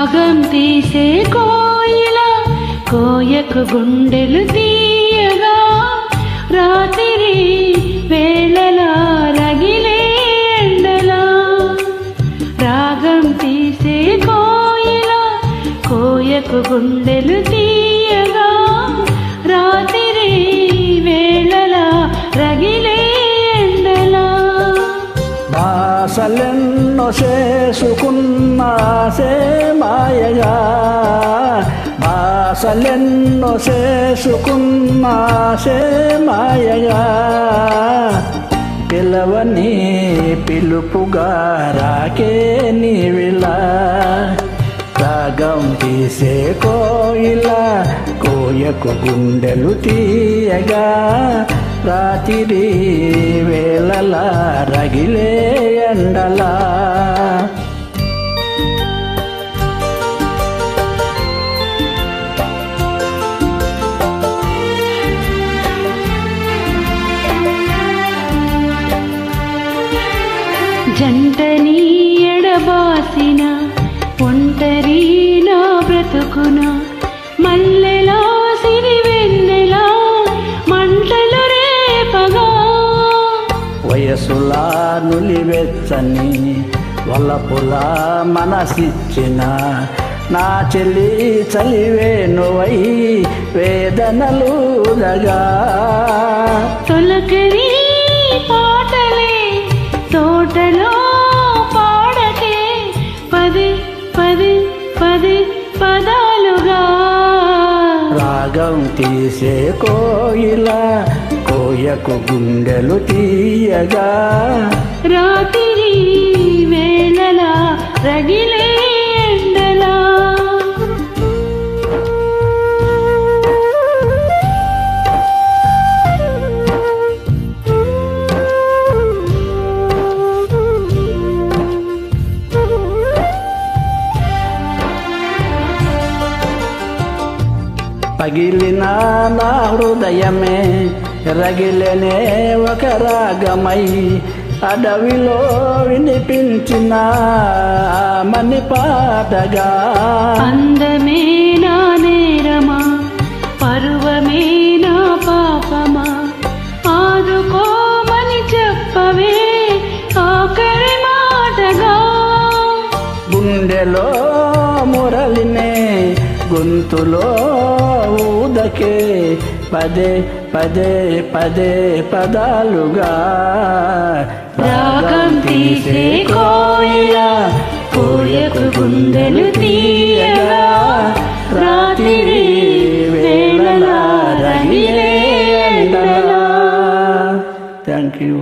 రాగం తీసే కోయిల కోయకు గుండెలు తీయగా రాత్రి వేళలా రగిలే ఎండలా రాగం తీసే కోయిల కోయకు గుండెలు తీయగా రాత్రి వేళలా రగిలే ఎండలా బాసలెన్నో చేసుకున్నాసే మాయగా బాసలెన్నో చేసుకున్నాసే మాయగా పిలవని పిలుపుగా రాకే నీవిలా రాగం తీసే కోయిల కోయకు గుండెలు తీయగా రాత్రి వేళలా రగిలే ఎండలా జంటని ఎడబాసిన ఒంటరి నా బ్రతుకున మల్లెలా సిరివెన్నెలా మంటలు రేపగా వయసులా నులివెచ్చని వలపులా మనసిచ్చిన నా చెల్లి చలివేణువై వేదనలుగా తొలకరి పాటలే తోటలో పాడకే పది పది పది పదాలుగా రాగం తీసే కోయిల కోయకు గుండెలు తీయగా రాత్రి వేళలా రగిలే ఎండలా పగిలిన నా హృదయమే రగిలనే ఒక రాగమై అడవిలో వినిపించిన మని పాటగా అందమే నా నేరమా పరువమే నా పాపమా ఆదుకోమని చెప్పవే ఆఖరి మాటగా గుండెలో మురళినే గొంతులో ఊదకే పదే పదే పదే పదాలుగా రాగం తీసే కోయిల కోయకు గుండెలు తీయగా రాత్రి వేళలా రగిలే ఎండలా. Thank you.